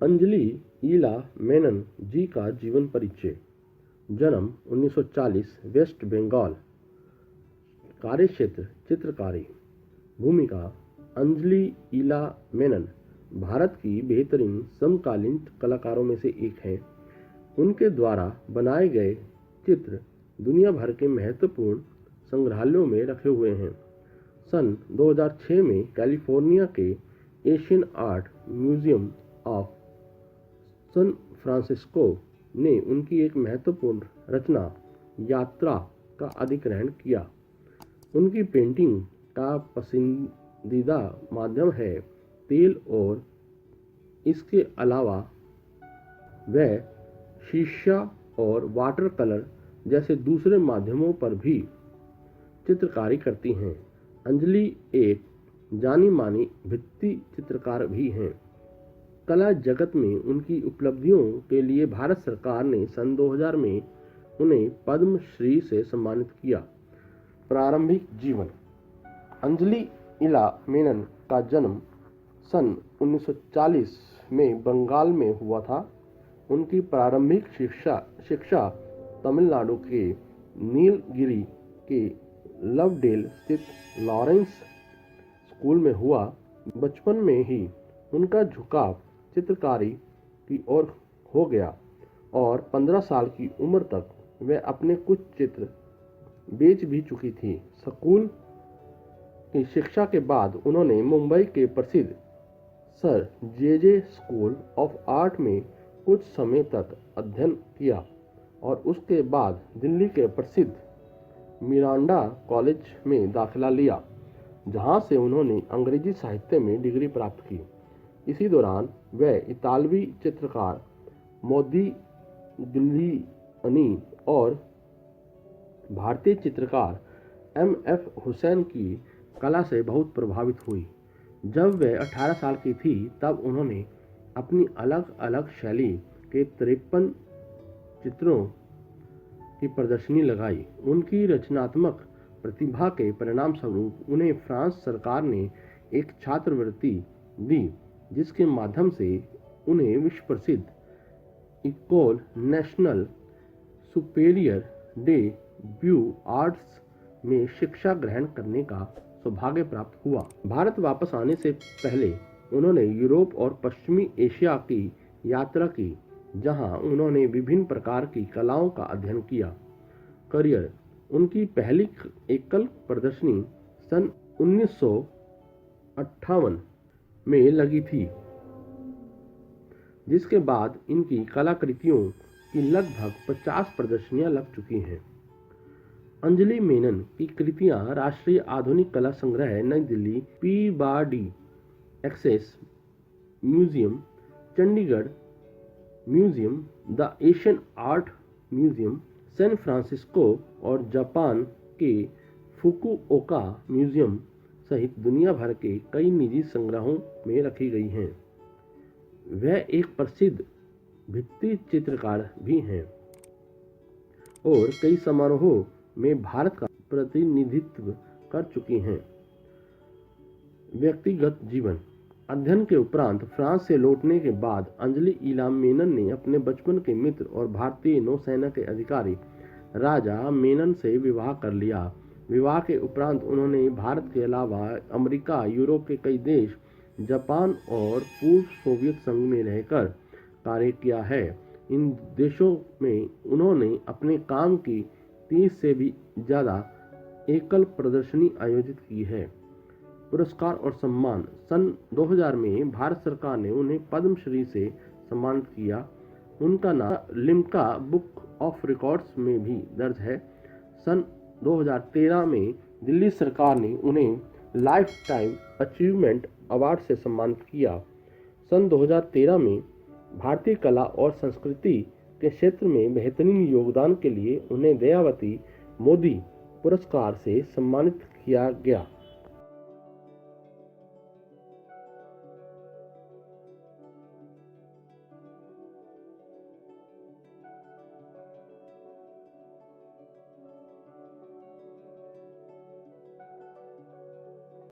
अंजलि ईला मेनन जी का जीवन परिचय। जन्म 1940, वेस्ट बंगाल। कार्यक्षेत्र चित्रकारी। भूमिका अंजलि ईला मेनन भारत की बेहतरीन समकालीन कलाकारों में से एक हैं। उनके द्वारा बनाए गए चित्र दुनिया भर के महत्वपूर्ण संग्रहालयों में रखे हुए हैं। सन 2006 में कैलिफोर्निया के Asian art Museum of San Francisco ने उनकी एक महत्वपूर्ण रचना यात्रा का अधिग्रहण किया। उनकी पेंटिंग का पसंदीदा माध्यम है तेल और इसके अलावा वह शीशा और वाटर कलर जैसे दूसरे माध्यमों पर भी चित्रकारी करती हैं। अंजलि एक जानी मानी भित्ति चित्रकार भी हैं। कला जगत में उनकी उपलब्धियों के लिए भारत सरकार ने सन 2000 में उन्हें पद्म श्री से सम्मानित किया। प्रारंभिक जीवन। अंजलि ईला मेनन का जन्म सन 1940 में बंगाल में हुआ था। उनकी प्रारंभिक शिक्षा तमिलनाडु के नीलगिरी के लवडेल स्थित लॉरेंस स्कूल में हुआ। बचपन में ही उनका झुकाव चित्रकारी की ओर हो गया और 15 साल की उम्र तक वे अपने कुछ चित्र बेच भी चुकी थी। स्कूल की शिक्षा के बाद उन्होंने मुंबई के प्रसिद्ध sir J school of art में कुछ समय तक अध्ययन किया और उसके बाद दिल्ली के प्रसिद्ध मिरांडा कॉलेज में दाखिला लिया, जहां से उन्होंने अंग्रेजी साहित्य में डिग्री प्राप्त की। इसी दौरान वह इतालवी चित्रकार मोदिग्लियानी और भारतीय चित्रकार एम.एफ. हुसैन की कला से बहुत प्रभावित हुई। जब वह 18 साल की थी तब उन्होंने अपनी अलग अलग शैली के 53 चित्रों की प्रदर्शनी लगाई। उनकी रचनात्मक प्रतिभा के परिणाम स्वरूप उन्हें फ्रांस सरकार ने एक छात्रवृत्ति दी, जिसके माध्यम से उन्हें विश्व प्रसिद्ध इकोल नेशनल सुपेरियर डे ब्यू आर्ट्स में शिक्षा ग्रहण करने का सौभाग्य प्राप्त हुआ। भारत वापस आने से पहले उन्होंने यूरोप और पश्चिमी एशिया की यात्रा की, जहां उन्होंने विभिन्न प्रकार की कलाओं का अध्ययन किया। करियर। उनकी पहली एकल प्रदर्शनी सन 1958 में लगी थी, जिसके बाद इनकी कलाकृतियों की लगभग 50 प्रदर्शनियां लग चुकी हैं। अंजलि मेनन की कृतियां राष्ट्रीय आधुनिक कला संग्रह, नई Delhi, Peabody Essex museum, Chandigarh museum, the Asian art museum, San Francisco और जापान के फुकुओका म्यूजियम सहित दुनिया भर के कई निजी संग्रहों में रखी गई हैं। वह एक प्रसिद्ध भित्ति चित्रकार भी हैं और कई समारोहों में भारत का प्रतिनिधित्व कर चुकी हैं। व्यक्तिगत जीवन। अध्ययन के उपरांत फ्रांस से लौटने के बाद अंजलि ईला मेनन ने अपने बचपन के मित्र और भारतीय नौसेना के अधिकारी राजा मेनन से विवाह कर लिया। विवाह के उपरांत उन्होंने भारत के अलावा अमेरिका, यूरोप के कई देश, जापान और पूर्व सोवियत संघ में रहकर कार्य किया है। इन देशों में उन्होंने अपने काम की 30 से भी ज़्यादा एकल प्रदर्शनी आयोजित की है। पुरस्कार और सम्मान। सन 2000 में भारत सरकार ने उन्हें पद्म श्री से सम्मानित किया। उनका नाम लिम्का बुक ऑफ रिकॉर्ड्स में भी दर्ज है। सन 2013 में दिल्ली सरकार ने उन्हें लाइफ टाइम अचीवमेंट अवार्ड से सम्मानित किया। सन 2013 में भारतीय कला और संस्कृति के क्षेत्र में बेहतरीन योगदान के लिए उन्हें दयावती मोदी पुरस्कार से सम्मानित किया गया।